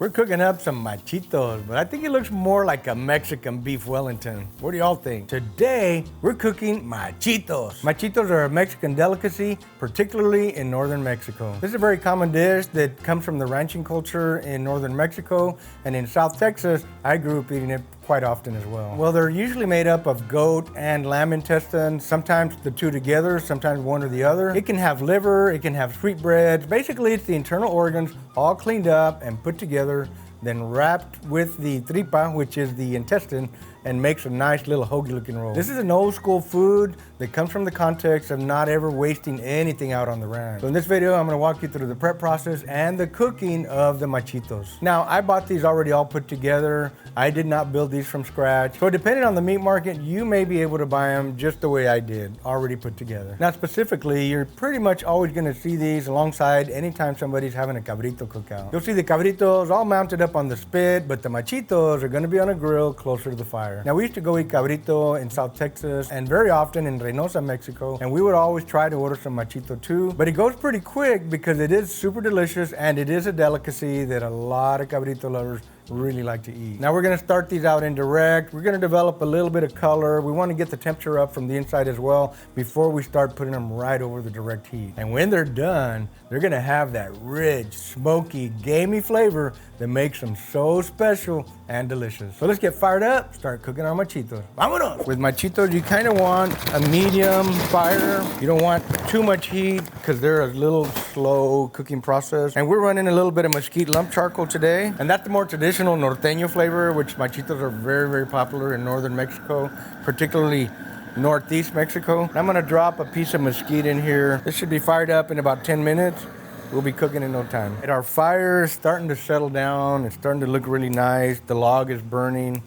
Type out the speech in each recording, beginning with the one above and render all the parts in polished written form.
We're cooking up some machitos, but I think it looks more like a Mexican beef Wellington. What do y'all think? Today, we're cooking machitos. Machitos are a Mexican delicacy, particularly in northern Mexico. This is a very common dish that comes from the ranching culture in northern Mexico, and in South Texas, I grew up eating it quite often as well. Well, they're usually made up of goat and lamb intestines, sometimes the two together, sometimes one or the other. It can have liver, it can have sweetbreads. Basically, it's the internal organs all cleaned up and put together, then wrapped with the tripa, which is the intestine, and makes a nice little hoagie looking roll. This is an old school food that comes from the context of not ever wasting anything out on the ranch. So in this video, I'm gonna walk you through the prep process and the cooking of the machitos. Now, I bought these already all put together. I did not build these from scratch. So depending on the meat market, you may be able to buy them just the way I did, already put together. Now specifically, you're pretty much always gonna see these alongside anytime somebody's having a cabrito cookout. You'll see the cabritos all mounted up on the spit, but the machitos are gonna be on a grill closer to the fire. Now we used to go eat cabrito in South Texas and very often in Reynosa, Mexico, and we would always try to order some machito too, but it goes pretty quick because it is super delicious and it is a delicacy that a lot of cabrito lovers really like to eat. Now we're gonna start these out indirect. We're gonna develop a little bit of color. We wanna get the temperature up from the inside as well before we start putting them right over the direct heat. And when they're done, they're gonna have that rich, smoky, gamey flavor that makes them so special and delicious. So let's get fired up, start cooking our machitos. Vámonos! With machitos, you kinda want a medium fire. You don't want too much heat because they're a little slow cooking process. And we're running a little bit of mesquite lump charcoal today, and that's the more traditional norteño flavor, which machitos are very, very popular in northern Mexico, particularly northeast Mexico. I'm gonna drop a piece of mesquite in here. This should be fired up in about 10 minutes. We'll be cooking in no time. And our fire is starting to settle down. It's starting to look really nice. The log is burning.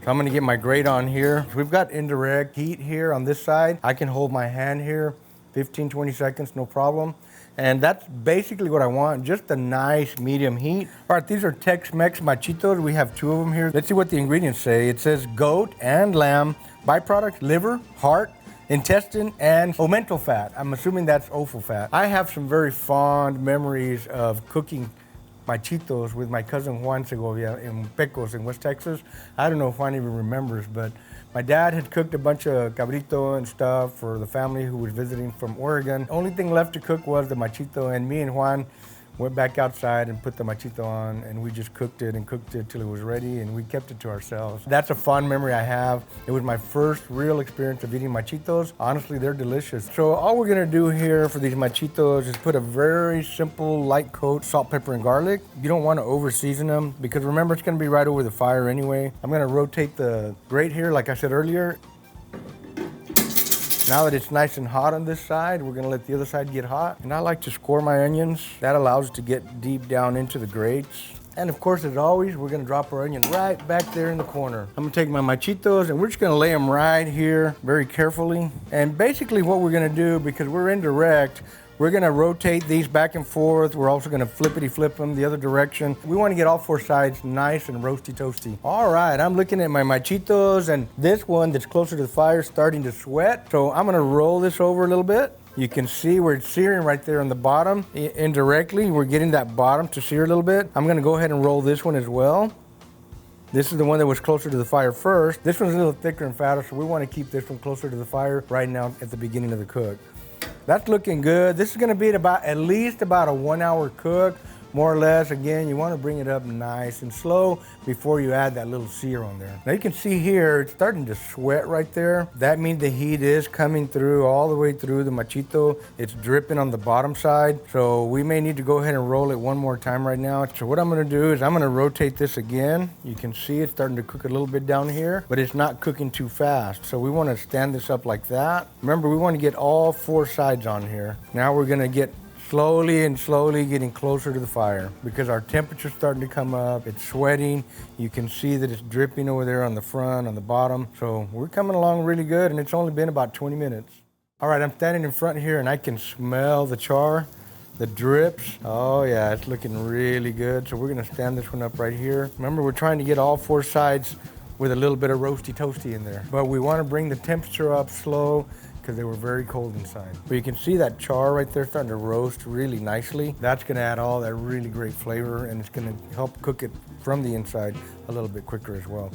So I'm gonna get my grate on here. We've got indirect heat here on this side. I can hold my hand here 15, 20 seconds, no problem. And that's basically what I want, just a nice medium heat. All right, these are Tex-Mex machitos. We have two of them here. Let's see what the ingredients say. It says goat and lamb, byproducts, liver, heart, intestine, and omental fat. I'm assuming that's offal fat. I have some very fond memories of cooking machitos with my cousin Juan Segovia in Pecos in West Texas. I don't know if Juan even remembers, but my dad had cooked a bunch of cabrito and stuff for the family who was visiting from Oregon. Only thing left to cook was the machito, and me and Juan went back outside and put the machito on, and we just cooked it till it was ready, and we kept it to ourselves. That's a fond memory I have. It was my first real experience of eating machitos. Honestly, they're delicious. So all we're gonna do here for these machitos is put a very simple light coat, salt, pepper, and garlic. You don't wanna over season them because remember, it's gonna be right over the fire anyway. I'm gonna rotate the grate here, like I said earlier. Now that it's nice and hot on this side, we're gonna let the other side get hot. And I like to score my onions. That allows it to get deep down into the grates. And of course, as always, we're gonna drop our onion right back there in the corner. I'm gonna take my machitos and we're just gonna lay them right here very carefully. And basically what we're gonna do, because we're indirect, we're gonna rotate these back and forth. We're also gonna flippity flip them the other direction. We wanna get all four sides nice and roasty toasty. All right, I'm looking at my machitos, and this one that's closer to the fire is starting to sweat. So I'm gonna roll this over a little bit. You can see where it's searing right there on the bottom. Indirectly, we're getting that bottom to sear a little bit. I'm gonna go ahead and roll this one as well. This is the one that was closer to the fire first. This one's a little thicker and fatter, so we wanna keep this one closer to the fire right now at the beginning of the cook. That's looking good. This is gonna be at least about a 1 hour cook, more or less. Again, you wanna bring it up nice and slow before you add that little sear on there. Now you can see here, it's starting to sweat right there. That means the heat is coming through all the way through the machito. It's dripping on the bottom side. So we may need to go ahead and roll it one more time right now. So what I'm gonna do is I'm gonna rotate this again. You can see it's starting to cook a little bit down here, but it's not cooking too fast. So we wanna stand this up like that. Remember, we wanna get all four sides on here. Now we're gonna get slowly getting closer to the fire because our temperature's starting to come up. It's sweating. You can see that it's dripping over there on the front, on the bottom. So we're coming along really good, and it's only been about 20 minutes. All right, I'm standing in front here and I can smell the char, the drips. Oh yeah, it's looking really good. So we're gonna stand this one up right here. Remember, we're trying to get all four sides with a little bit of roasty toasty in there. But we wanna bring the temperature up slow because they were very cold inside. But you can see that char right there starting to roast really nicely. That's gonna add all that really great flavor, and it's gonna help cook it from the inside a little bit quicker as well.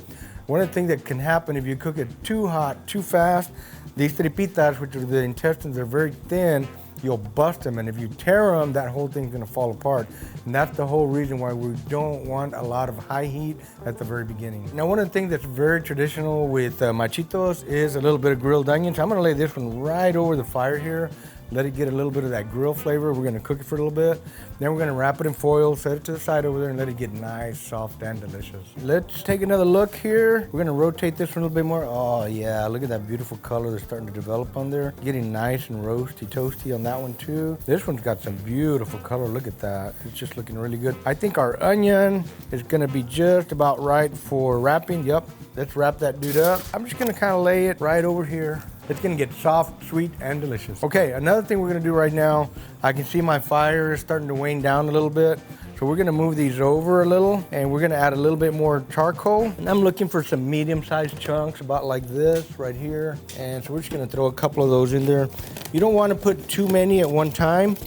One of the things that can happen if you cook it too hot, too fast, these tripitas, which are the intestines, are very thin, you'll bust them, and if you tear them, that whole thing's gonna fall apart. And that's the whole reason why we don't want a lot of high heat at the very beginning. Now, one of the things that's very traditional with machitos is a little bit of grilled onions. I'm gonna lay this one right over the fire here. Let it get a little bit of that grill flavor. We're gonna cook it for a little bit. Then we're gonna wrap it in foil, set it to the side over there, and let it get nice, soft, and delicious. Let's take another look here. We're gonna rotate this one a little bit more. Oh yeah, look at that beautiful color that's starting to develop on there. Getting nice and roasty, toasty on that one too. This one's got some beautiful color, look at that. It's just looking really good. I think our onion is gonna be just about right for wrapping. Yep, let's wrap that dude up. I'm just gonna kind of lay it right over here. It's gonna get soft, sweet, and delicious. Okay, another thing we're gonna do right now, I can see my fire is starting to wane down a little bit. So we're gonna move these over a little, and we're gonna add a little bit more charcoal. And I'm looking for some medium-sized chunks, about like this right here. And so we're just gonna throw a couple of those in there. You don't wanna put too many at one time.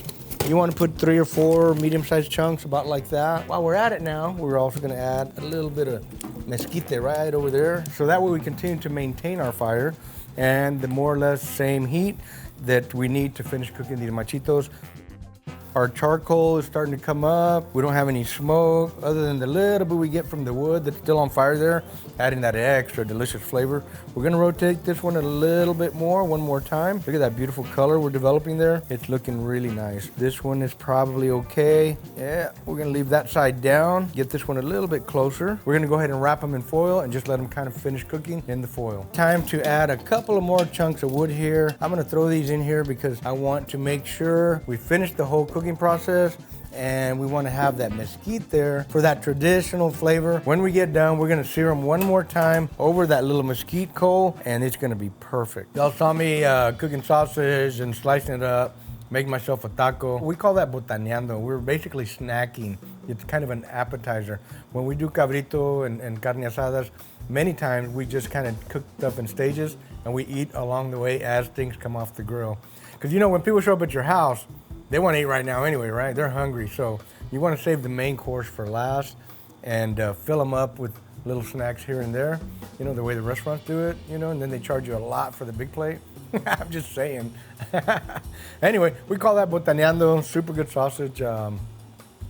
You wanna put 3 or 4 medium-sized chunks, about like that. While we're at it now, we're also gonna add a little bit of mesquite right over there. So that way we continue to maintain our fire and the more or less same heat that we need to finish cooking these machitos. Our charcoal is starting to come up. We don't have any smoke other than the little bit we get from the wood that's still on fire there, adding that extra delicious flavor. We're gonna rotate this one a little bit more, one more time. Look at that beautiful color we're developing there. It's looking really nice. This one is probably okay. Yeah, we're gonna leave that side down, get this one a little bit closer. We're gonna go ahead and wrap them in foil and just let them kind of finish cooking in the foil. Time to add a couple of more chunks of wood here. I'm gonna throw these in here because I want to make sure we finish the whole cooking process, and we want to have that mesquite there for that traditional flavor. When we get done, we're gonna sear them one more time over that little mesquite coal, and it's gonna be perfect. Y'all saw me cooking sausage and slicing it up, making myself a taco. We call that botaneando. We're basically snacking. It's kind of an appetizer. When we do cabrito and carne asadas, many times we just kind of cook stuff in stages, and we eat along the way as things come off the grill. Because you know, when people show up at your house, they want to eat right now anyway, right? They're hungry, so you want to save the main course for last and fill them up with little snacks here and there, you know, the way the restaurants do it, you know, and then they charge you a lot for the big plate. I'm just saying. Anyway, we call that botaneando, super good sausage.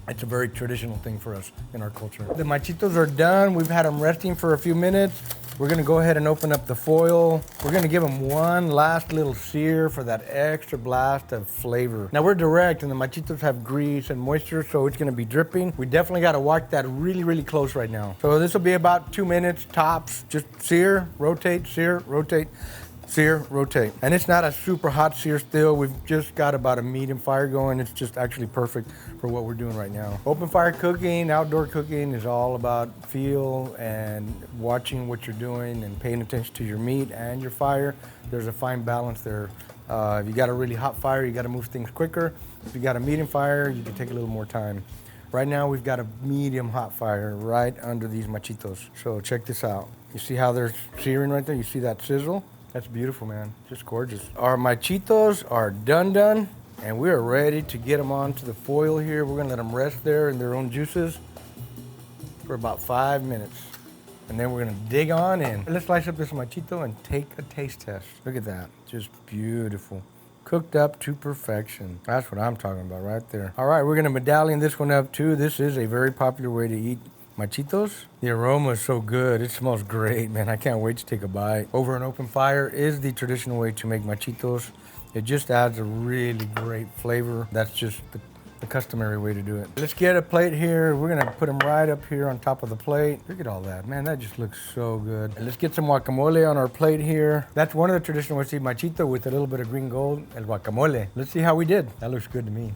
It's a very traditional thing for us in our culture. The machitos are done. We've had them resting for a few minutes. We're gonna go ahead and open up the foil. We're gonna give them one last little sear for that extra blast of flavor. Now we're direct and the machitos have grease and moisture, so it's gonna be dripping. We definitely gotta watch that really, really close right now. So this will be about 2 minutes tops. Just sear, rotate, sear, rotate. Sear, rotate. And it's not a super hot sear still. We've just got about a medium fire going. It's just actually perfect for what we're doing right now. Open fire cooking, outdoor cooking is all about feel and watching what you're doing and paying attention to your meat and your fire. There's a fine balance there. If you got a really hot fire, you got to move things quicker. If you got a medium fire, you can take a little more time. Right now, we've got a medium hot fire right under these machitos. So check this out. You see how they're searing right there? You see that sizzle? That's beautiful, man. Just gorgeous. Our machitos are done, and we are ready to get them onto the foil here. We're gonna let them rest there in their own juices for about 5 minutes. And then we're gonna dig on in. Let's slice up this machito and take a taste test. Look at that, just beautiful. Cooked up to perfection. That's what I'm talking about right there. All right, we're gonna medallion this one up too. This is a very popular way to eat machitos. The aroma is so good. It smells great, man. I can't wait to take a bite. Over an open fire is the traditional way to make machitos. It just adds a really great flavor. That's just the customary way to do it. Let's get a plate here. We're gonna put them right up here on top of the plate. Look at all that, man. That just looks so good. And let's get some guacamole on our plate here. That's one of the traditional ways to eat machito, with a little bit of green gold, el guacamole. Let's see how we did. That looks good to me.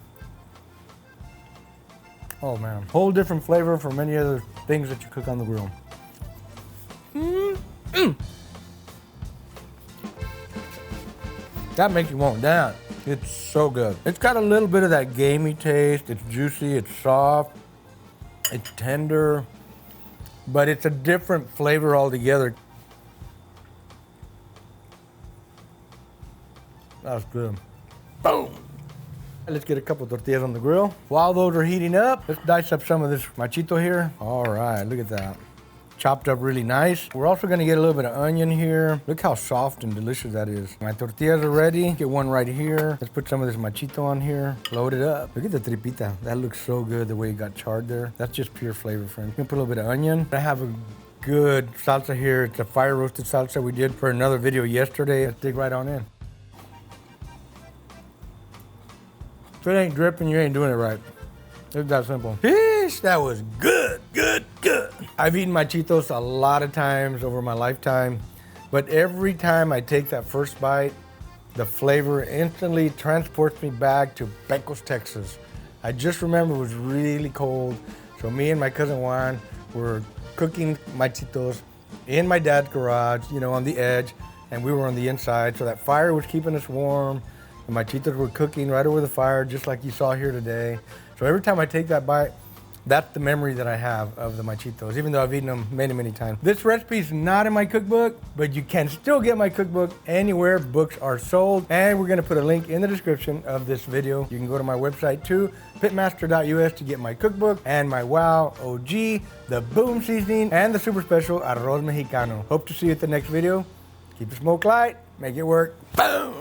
Oh man, whole different flavor from any other things that you cook on the grill. That makes you want that. It's so good. It's got a little bit of that gamey taste. It's juicy, it's soft, it's tender, but it's a different flavor altogether. That's good. Boom. Let's get a couple tortillas on the grill. While those are heating up, let's dice up some of this machito here. All right, look at that. Chopped up really nice. We're also gonna get a little bit of onion here. Look how soft and delicious that is. My tortillas are ready. Get one right here. Let's put some of this machito on here. Load it up. Look at the tripita. That looks so good the way it got charred there. That's just pure flavor, friends. Gonna put a little bit of onion. I have a good salsa here. It's a fire roasted salsa we did for another video yesterday. Let's dig right on in. If it ain't dripping, you ain't doing it right. It's that simple. Yeesh, that was good, good, good. I've eaten machitos a lot of times over my lifetime, but every time I take that first bite, the flavor instantly transports me back to Pecos, Texas. I just remember it was really cold, so me and my cousin Juan were cooking machitos in my dad's garage, you know, on the edge, and we were on the inside, so that fire was keeping us warm. The machitos were cooking right over the fire, just like you saw here today. So every time I take that bite, that's the memory that I have of the machitos, even though I've eaten them many, many times. This recipe is not in my cookbook, but you can still get my cookbook anywhere books are sold. And we're gonna put a link in the description of this video. You can go to my website too, pitmaster.us, to get my cookbook and my Wow OG, the Boom Seasoning, and the super special Arroz Mexicano. Hope to see you at the next video. Keep the smoke light, make it work. Boom!